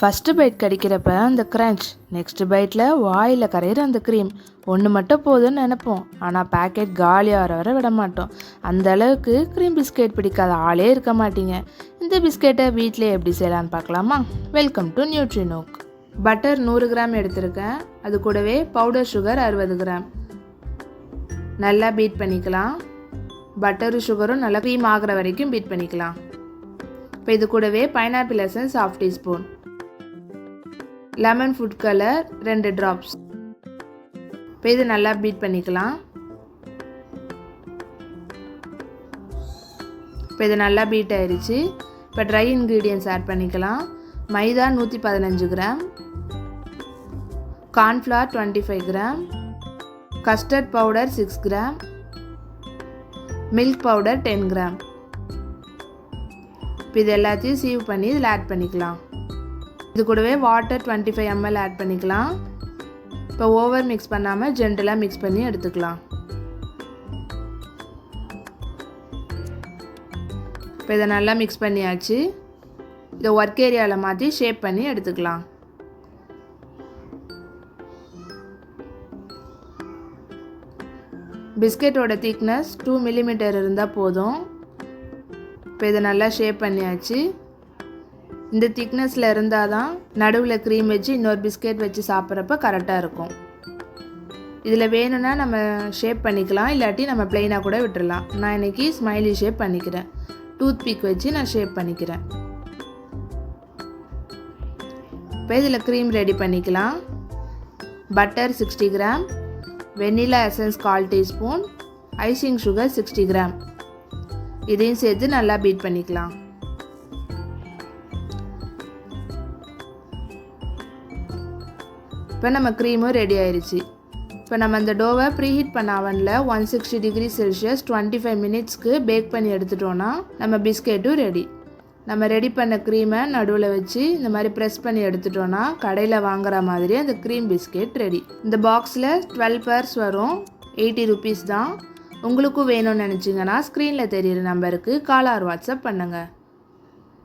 First byte கடிக்கிறப்ப அந்த crunch, next பைட்டில் வாயில் கரையிற அந்த க்ரீம் ஒன்று மட்டும் போதும்னு நினைப்போம். ஆனால் பேக்கெட் காலியாகிற வரை விட மாட்டோம். அந்த அளவுக்கு க்ரீம் பிஸ்கெட் பிடிக்காத ஆளே இருக்க மாட்டீங்க. இந்த பிஸ்கெட்டை வீட்டிலே எப்படி செய்யலான்னு பார்க்கலாமா? வெல்கம் டு நியூட்ரினோக். பட்டர் 100 கிராம் எடுத்திருக்கேன். அது கூடவே பவுடர் சுகர் 60 கிராம். நல்லா பீட் பண்ணிக்கலாம். பட்டரும் சுகரும் நல்லா க்ரீம் ஆகிற வரைக்கும் பீட் பண்ணிக்கலாம். இப்போ இது கூடவே pineapple essence 1/2 teaspoon, lemon food colour 2 drops. இப்போ இது நல்லா பீட் பண்ணிக்கலாம். இப்போ இது நல்லா பீட் ஆயிடுச்சு. இப்போ ட்ரை இன்க்ரீடியன்ட்ஸ் ஆட் பண்ணிக்கலாம். மைதா 115 gram, cornflour 25 gram, custard powder 6 gram, milk powder 10 gram. இப்போ இது எல்லாத்தையும் சீவ் பண்ணி இதில் ஆட் பண்ணிக்கலாம். இது கூடவே வாட்டர் 25 ml ஆட் பண்ணிக்கலாம். இப்போ ஓவர் மிக்ஸ் பண்ணாமல் ஜென்டலாக மிக்ஸ் பண்ணி எடுத்துக்கலாம். இப்போ இதை நல்லா மிக்ஸ் பண்ணியாச்சு. இதை ஒர்க் ஏரியாவில் மாற்றி ஷேப் பண்ணி எடுத்துக்கலாம். பிஸ்கெட்டோட திக்னஸ் 2 மில்லிமீட்டர் இருந்தால் போதும். இப்போ இதை நல்லா ஷேப் பண்ணியாச்சு. இந்த திக்னஸில் இருந்தால் தான் நடுவில் க்ரீம் வச்சு இன்னொரு பிஸ்கெட் வச்சு சாப்பிட்றப்ப கரெக்டாக இருக்கும். இதில் வேணும்னா நம்ம ஷேப் பண்ணிக்கலாம், இல்லாட்டி நம்ம ப்ளெயினாக கூட விட்டுடலாம். நான் இன்றைக்கி ஸ்மைலி ஷேப் பண்ணிக்கிறேன். டூத் பிக் வச்சு நான் ஷேப் பண்ணிக்கிறேன். இப்போ இதில் க்ரீம் ரெடி பண்ணிக்கலாம். Butter 60 gram, vanilla essence 1/4 teaspoon, icing sugar 60 gram. இதையும் சேர்த்து நல்லா பீட் பண்ணிக்கலாம். இப்போ நம்ம க்ரீமும் ரெடி ஆயிடுச்சு. இப்போ நம்ம அந்த டோவை ப்ரீஹீட் பண்ண அவனில் 160 டிகிரி செல்சியஸ் 25 மினிட்ஸ்க்கு பேக் பண்ணி எடுத்துட்டோன்னா நம்ம பிஸ்கெட்டும் ரெடி. நம்ம ரெடி பண்ண க்ரீமை நடுவில் வச்சு இந்த மாதிரி ப்ரெஸ் பண்ணி எடுத்துட்டோன்னா கடையில் வாங்குற மாதிரி அந்த க்ரீம் பிஸ்கெட் ரெடி. இந்த பாக்ஸில் 12 பேர்ஸ் வரும். 80 rupees தான். உங்களுக்கும் வேணும்னு நினச்சிங்கன்னா ஸ்க்ரீனில் தெரிகிற நம்பருக்கு கால் ஆர் வாட்ஸ்அப் பண்ணுங்கள்.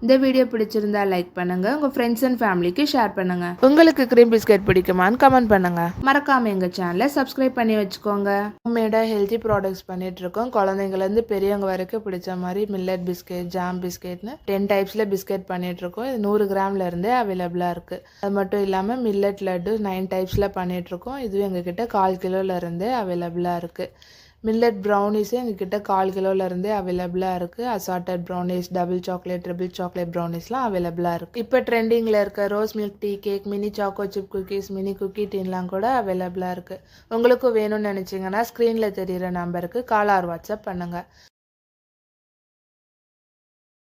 இந்த வீடியோ பிடிச்சிருந்தா லைக் பண்ணுங்கள், உங்கள் ஃப்ரெண்ட்ஸ் அண்ட் ஃபேமிலிக்கு ஷேர் பண்ணுங்கள். உங்களுக்கு க்ரீம் பிஸ்கெட் பிடிக்குமான்னு கமெண்ட் பண்ணுங்கள். மறக்காமல் எங்கள் சேனலை சப்ஸ்கிரைப் பண்ணி வச்சுக்கோங்க. ஹோம்மேடாக ஹெல்த்தி ப்ராடக்ட்ஸ் பண்ணிகிட்ருக்கோம். குழந்தைங்கலேருந்து பெரியவங்க வரைக்கும் பிடிச்ச மாதிரி மில்லட் பிஸ்கெட், ஜாம் பிஸ்கெட்னு 10 டைப்ஸில் பிஸ்கெட் பண்ணிகிட்ருக்கோம். இது 100 கிராம்லேருந்தே அவைலபிளாக இருக்குது. அது மட்டும் இல்லாமல் மில்லட் லட்டு 9 டைப்ஸில் பண்ணிகிட்ருக்கோம். இதுவும் எங்ககிட்ட 1/4 கிலோலேருந்தே அவைலபிளாக இருக்குது. மில்லட் ப்ரௌனிஸே எங்ககிட்ட 1/4 கிலோலேருந்தே அவைலபிளாக இருக்குது. Assorted brownies, double chocolate, triple chocolate ப்ரௌனிஸ்லாம் அவைலபிளாக இருக்குது. இப்போ ட்ரெண்டிங்கில் இருக்க rose milk tea cake, mini choco chip cookies, mini cookie டீன்லாம் கூட அவைலபிளாக இருக்குது. உங்களுக்கும் வேணும்னு நினச்சிங்கன்னா ஸ்க்ரீனில் தெரிகிற நம்பருக்கு கால் ஆர் வாட்ஸ்அப் பண்ணுங்கள்.